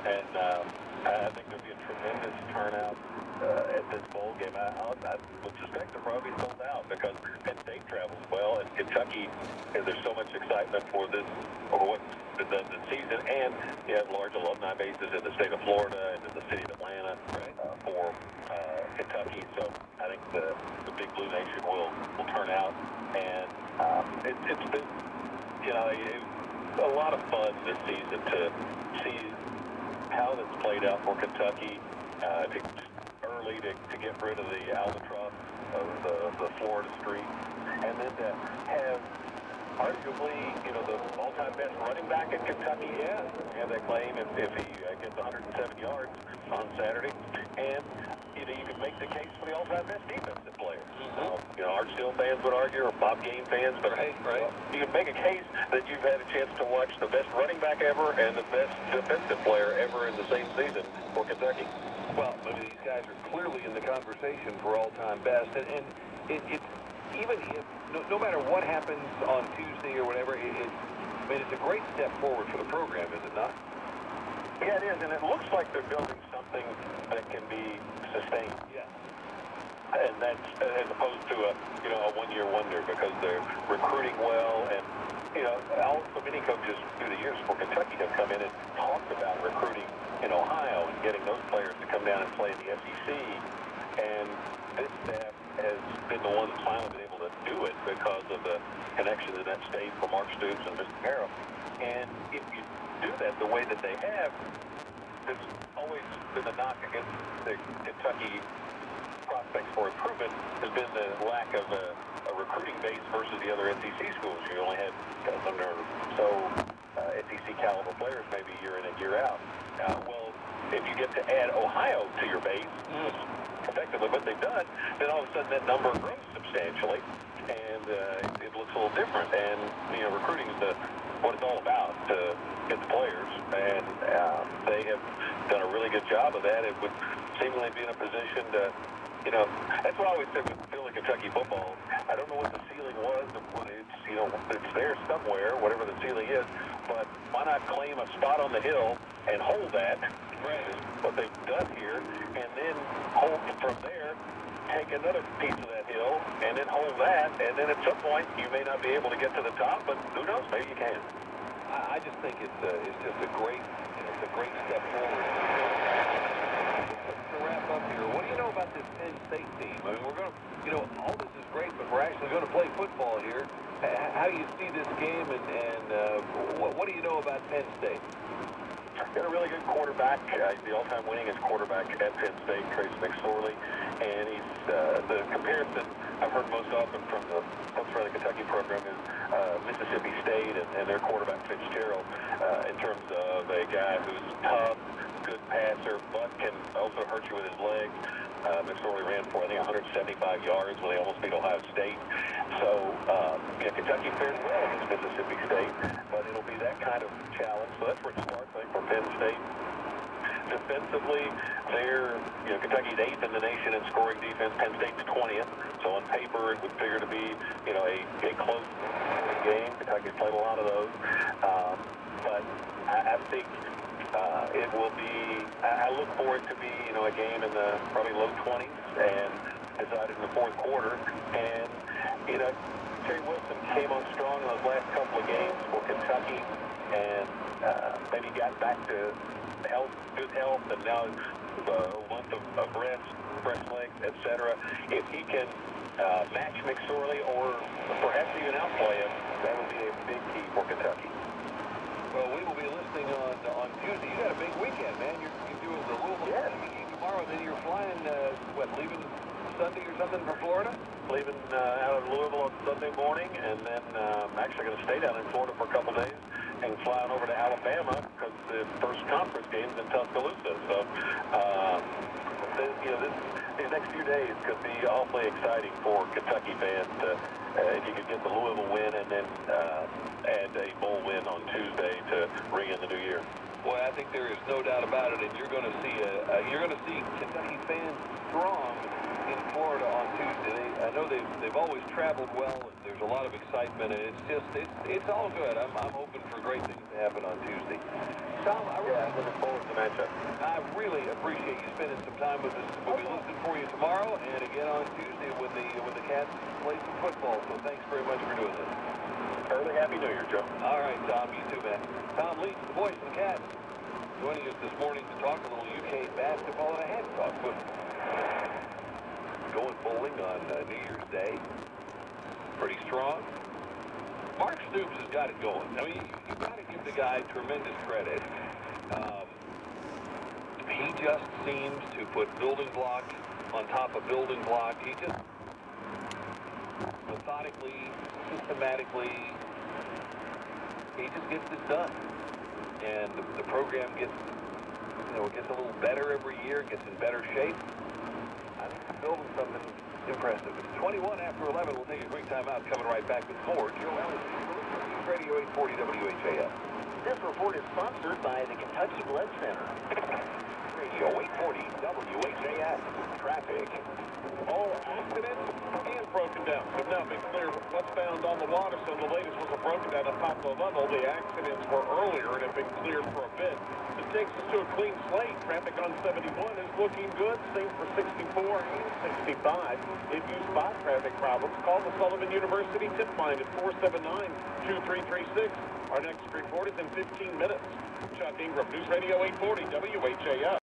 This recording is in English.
And I think there'll be a tremendous turnout at this bowl game. I would suspect they'll probably be sold out because Penn State travels well, and Kentucky, there's so much excitement for this, or what's been done this season, and you have large alumni bases in the state of Florida and in the city of Atlanta for Kentucky. So I think the Big Blue Nation will turn out, and it's been, a lot of fun this season to see how that's played out for Kentucky. It's early to get rid of the albatross of the Florida street, and then to have arguably, the all-time best running back in Kentucky. Yeah, have that claim if he gets 107 yards on Saturday, and you can make the case for the all-time best defensive player. Art Still fans would argue, or Bob Gain fans, but you can make a case that you've had a chance to watch the best running back ever and the best defensive player ever in the same season for Kentucky. Well, these guys are clearly in the conversation for all-time best, and it's even if no matter what happens on Tuesday or whatever, it's a great step forward for the program, is it not? Yeah, it is, and it looks like they're building something that can be sustained. Yeah. And that's as opposed to a one-year wonder, because they're recruiting well, and also many coaches through the years for Kentucky have come in and talked about recruiting in Ohio and getting those players to come down and play in the SEC. And this staff has been the one that's finally been able to do it because of the connection in that state for Mark Stoops and Mr. Harrell. And if you do that the way that they have, there's always been a knock against the Kentucky prospects for improvement has been the lack of a recruiting base versus the other SEC schools. You only had under SEC caliber players maybe year in and year out. Well, if you get to add Ohio to your base, effectively what they've done, then all of a sudden that number grows substantially, and it looks a little different. And recruiting is what it's all about to get the players, and they have done a really good job of that. It would seemingly be in a position to. That's what I always said with Philly Kentucky football. I don't know what the ceiling was. It's there somewhere, whatever the ceiling is. But why not claim a spot on the hill and hold that? Is what they've done here, and then hold from there. Take another piece of that hill, and then hold that, and then at some point you may not be able to get to the top, but who knows? Maybe you can. I just think it's just a great step forward. To wrap up here, what do you know about this Penn State team? I mean, we're going to, all this is great, but we're actually going to play football here. How do you see this game, and what do you know about Penn State? Got a really good quarterback. He's the all-time winningest quarterback at Penn State, Trace McSorley, and he's the comparison I've heard most often from the folks around the Kentucky program is Mississippi State and their quarterback Fitzgerald in terms of a guy who's tough, good passer, but can also hurt you with his legs. McSorley ran for, I think, 175 yards when they almost beat Ohio State. So, Kentucky fared well against Mississippi State, but it'll be that kind of challenge. So that's where it starts, I think, for Penn State. Defensively, Kentucky's 8th in the nation in scoring defense. Penn State's 20th. So on paper, it would figure to be, a close game. Kentucky's played a lot of those. But I think it will be, I look for it to be, a game in the probably low 20s and decided in the fourth quarter. And, Terry Wilson came on strong in those last couple of games for Kentucky and maybe got back to good health, and now a month of rest, fresh legs, etc. If he can match McSorley or perhaps even outplay him, that would be a big key for Kentucky. Well, we will be listening on Tuesday. You got a big weekend, man. You're doing the Louisville game tomorrow, then you're flying, leaving Sunday or something for Florida? Leaving out of Louisville on Sunday morning, and then I'm actually going to stay down in Florida for a couple days and flying over to Alabama because the first conference game's in Tuscaloosa. So, these next few days could be awfully exciting for Kentucky fans if you could get the Louisville win and then add a bowl win on Tuesday to ring in the new year. Boy, I think there is no doubt about it, and you're going to see Kentucky fans strong in Florida on Tuesday. I know they've always traveled well, and there's a lot of excitement, and it's all good. I'm hoping for great things to happen on Tuesday. Tom, I'm looking forward to the matchup. I really appreciate you spending some time with us. We'll be listening for you tomorrow and again on Tuesday when the Cats play some football. So thanks very much for doing this. Early Happy New Year, Joe. All right, Tom. You too, man. Tom Leach, the voice of the Cats, joining us this morning to talk a little UK basketball, and I had to talk with going bowling on New Year's Day. Pretty strong. Mark Stoops has got it going. I mean, you've got to give the guy tremendous credit. He just seems to put building block on top of building block. He just methodically, systematically, he just gets this done. And the program gets, it gets a little better every year, gets in better shape. I think he's building something impressive. It's 21 after 11. We'll take a quick time out. Coming right back with more. Joe Ellis, Radio 840 WHAS. This report is sponsored by the Kentucky Blood Center. Radio 840 WHAS. Traffic. All accidents and broken downs have now been cleared westbound on the water, so the latest was a broken down at Poplar level. The accidents were earlier and have been cleared for a bit. This takes us to a clean slate. Traffic on 71 is looking good. Same for 64 and 65. If you spot traffic problems, call the Sullivan University tip line at 479-2336. Our next report is in 15 minutes. Chuck Ingram, News Radio 840 WHAS.